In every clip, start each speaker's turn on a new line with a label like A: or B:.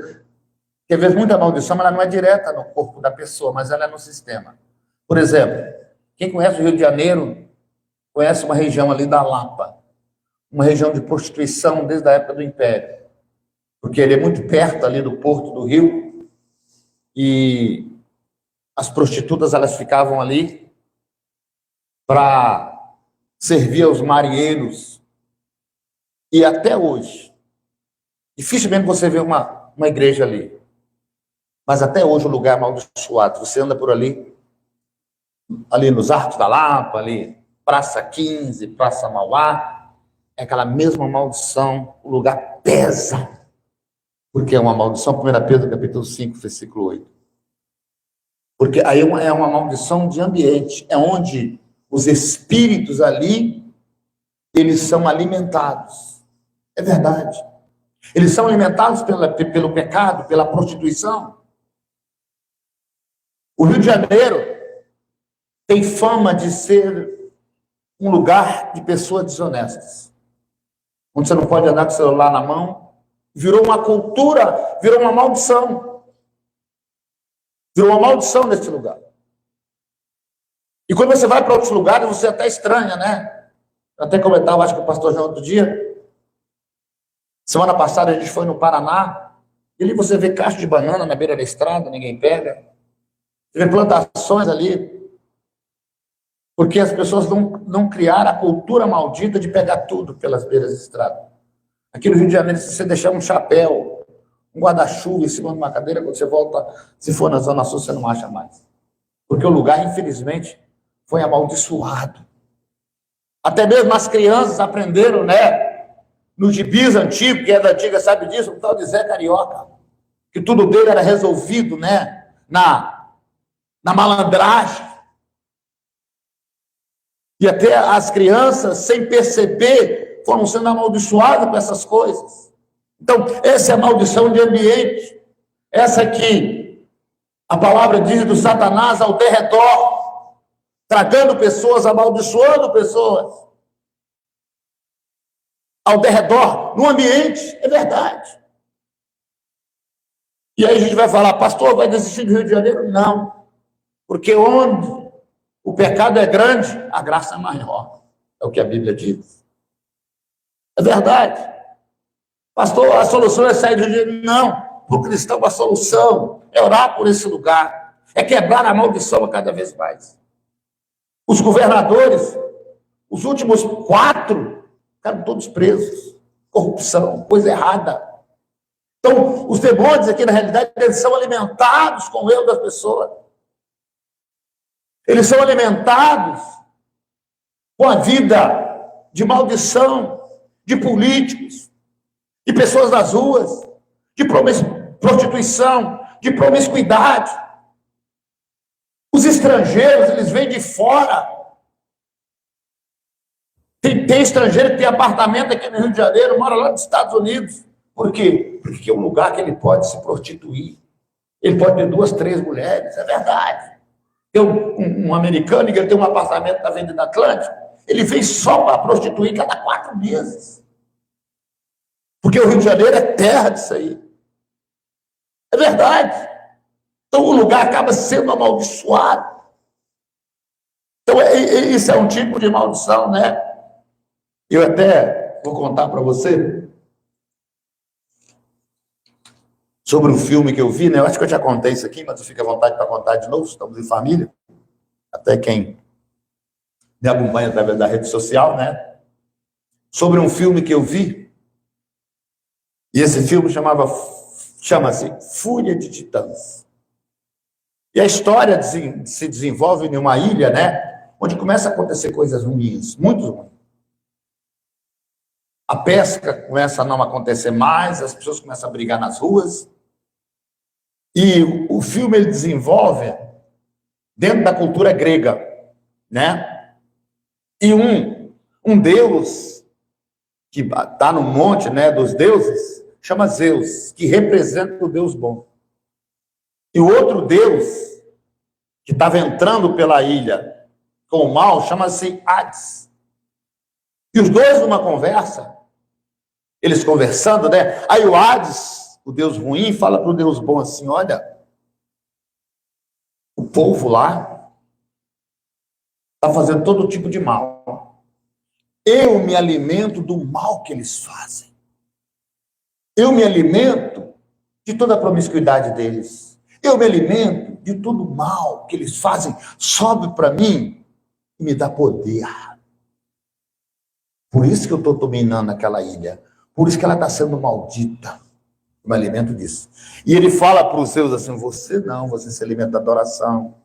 A: Porque, às vezes, muita maldição ela não é direta no corpo da pessoa, mas ela é no sistema. Por exemplo, quem conhece o Rio de Janeiro, conhece uma região ali da Lapa, uma região de prostituição desde a época do Império, porque ele é muito perto ali do porto do Rio, e as prostitutas elas ficavam ali para servir aos marinheiros. E até hoje, dificilmente você vê uma igreja ali, mas até hoje o lugar é amaldiçoado. Você anda por ali nos Arcos da Lapa, ali Praça 15, Praça Mauá, é aquela mesma maldição, o lugar pesa, porque é uma maldição, 1 Pedro capítulo 5, versículo 8. Porque aí é uma maldição de ambiente, é onde os espíritos ali, eles são alimentados. É verdade. Eles são alimentados pelo pecado, pela prostituição. O Rio de Janeiro tem fama de ser um lugar de pessoas desonestas, onde você não pode andar com o celular na mão. Virou uma cultura, virou uma maldição. Virou uma maldição nesse lugar. E quando você vai para outros lugares, você até estranha, né? Eu até comentava, acho que o pastor João outro dia. Semana passada a gente foi no Paraná, e ali você vê caixa de banana na beira da estrada, ninguém pega. Você vê plantações ali, porque as pessoas não criaram a cultura maldita de pegar tudo pelas beiras da estrada. Aqui no Rio de Janeiro, se você deixar um chapéu, um guarda-chuva em cima de uma cadeira, quando você volta, se for na Zona Sul, você não acha mais. Porque o lugar, infelizmente, foi amaldiçoado. Até mesmo as crianças aprenderam, né? No gibis antigo, que é da antiga, sabe disso? O tal de Zé Carioca. Que tudo dele era resolvido, né? Na malandragem. E até as crianças, sem perceber, foram sendo amaldiçoadas com essas coisas. Então, essa é a maldição de ambiente. Essa aqui, a palavra diz do Satanás ao derredor, tragando pessoas, amaldiçoando pessoas. Ao derredor, no ambiente, é verdade. E aí a gente vai falar, pastor, vai desistir do Rio de Janeiro? Não. Porque onde o pecado é grande, a graça é maior. É o que a Bíblia diz. É verdade. Pastor, a solução é sair do Rio de Janeiro? Não. Para o cristão, a solução é orar por esse lugar. É quebrar a maldição a cada vez mais. Os governadores, os últimos 4, ficaram todos presos. Corrupção, coisa errada. Então, os demônios aqui, na realidade, eles são alimentados com o erro das pessoas. Eles são alimentados com a vida de maldição, de políticos, de pessoas das ruas, de prostituição, de promiscuidade. Os estrangeiros, eles vêm de fora. Tem estrangeiro que tem apartamento aqui no Rio de Janeiro, mora lá nos Estados Unidos. Por quê? Porque é um lugar que ele pode se prostituir. Ele pode ter 2, 3 mulheres, é verdade. Tem um americano que tem um apartamento na Avenida Atlântico, ele vem só para prostituir cada 4 meses. Porque o Rio de Janeiro é terra disso aí. É verdade. Então o lugar acaba sendo amaldiçoado. Então isso é um tipo de maldição, né? Eu até vou contar para você sobre um filme que eu vi, né? Eu acho que eu já contei isso aqui, mas eu fico à vontade para contar de novo, estamos em família. Até quem me acompanha através da rede social, né? Sobre um filme que eu vi, e esse filme chama-se Fúria de Titãs. E a história se desenvolve em uma ilha, né? Onde começa a acontecer coisas ruins, muito ruins. A pesca começa a não acontecer mais, as pessoas começam a brigar nas ruas. E o filme ele desenvolve dentro da cultura grega, né? E um deus que está no monte, né, dos deuses, chama Zeus, que representa o Deus bom. E o outro deus que estava entrando pela ilha com o mal chama-se Hades. E os dois numa conversa, eles conversando, né? Aí o Hades o Deus ruim, fala para o Deus bom assim: olha, o povo lá está fazendo todo tipo de mal. Eu me alimento do mal que eles fazem. Eu me alimento de toda a promiscuidade deles. Eu me alimento de todo o mal que eles fazem. Sobe para mim e me dá poder. Por isso que eu estou dominando aquela ilha. Por isso que ela está sendo maldita. Eu me alimento disso. E ele fala para os seus assim: você não, você se alimenta da adoração,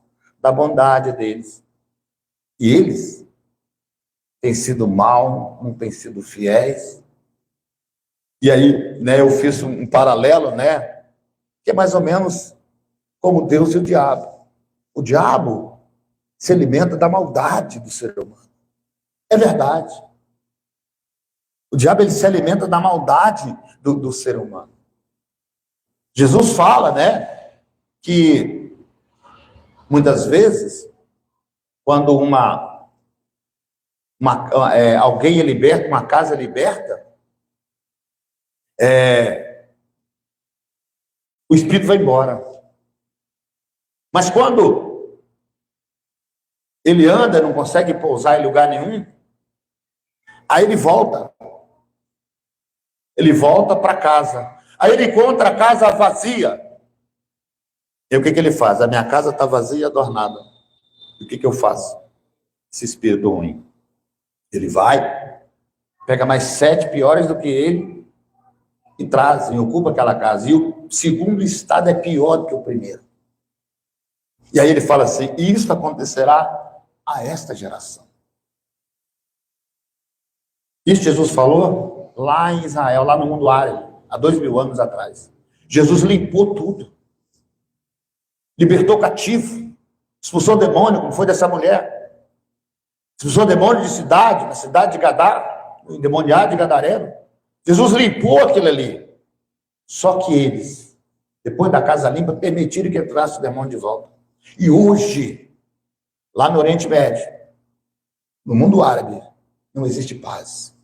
A: da bondade deles. E eles têm sido mal, não têm sido fiéis. E aí, né, eu fiz um paralelo, né, que é mais ou menos como Deus e o diabo. O diabo se alimenta da maldade do ser humano. É verdade. O diabo, ele se alimenta da maldade do ser humano. Jesus fala, né, que muitas vezes, quando alguém é liberto, uma casa é liberta, o espírito vai embora. Mas quando ele anda, não consegue pousar em lugar nenhum, aí ele volta. Ele volta para casa. Aí ele encontra a casa vazia. E o que ele faz? A minha casa está vazia e adornada. E o que eu faço? Esse espírito ruim. Ele vai, pega mais 7 piores do que ele e traz, e ocupa aquela casa. E o segundo estado é pior do que o primeiro. E aí ele fala assim: isso acontecerá a esta geração. Isso Jesus falou lá em Israel, lá no mundo árabe, há 2000 anos atrás. Jesus limpou tudo. Libertou cativo. Expulsou demônio, como foi dessa mulher. Expulsou demônio de cidade, na cidade de Gadara, o endemoniado de Gadareno. Jesus limpou aquilo ali. Só que eles, depois da casa limpa, permitiram que entrasse o demônio de volta. E hoje, lá no Oriente Médio, no mundo árabe, não existe paz.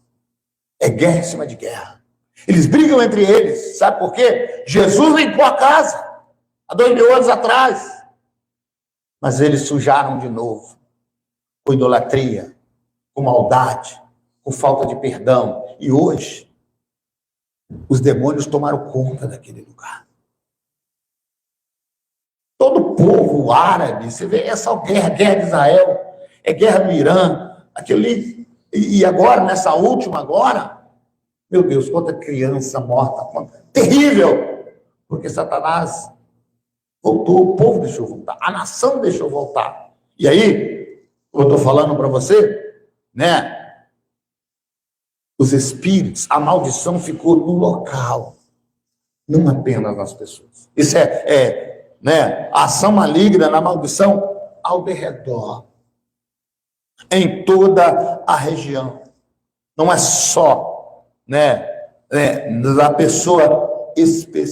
A: É guerra em cima de guerra. Eles brigam entre eles. Sabe por quê? Jesus limpou a casa há 2000 anos atrás. Mas eles sujaram de novo. Com idolatria, com maldade, com falta de perdão. E hoje, os demônios tomaram conta daquele lugar. Todo o povo árabe, você vê essa guerra de Israel, é guerra do Irã, aquilo ali. E agora, nessa última agora, meu Deus, quanta criança morta, terrível, porque Satanás voltou, o povo deixou voltar, a nação deixou voltar. E aí, eu estou falando para você, né? Os espíritos, a maldição ficou no local, não apenas nas pessoas. Isso né, a ação maligna na maldição ao derredor, em toda a região. Não é só, né, da pessoa específica.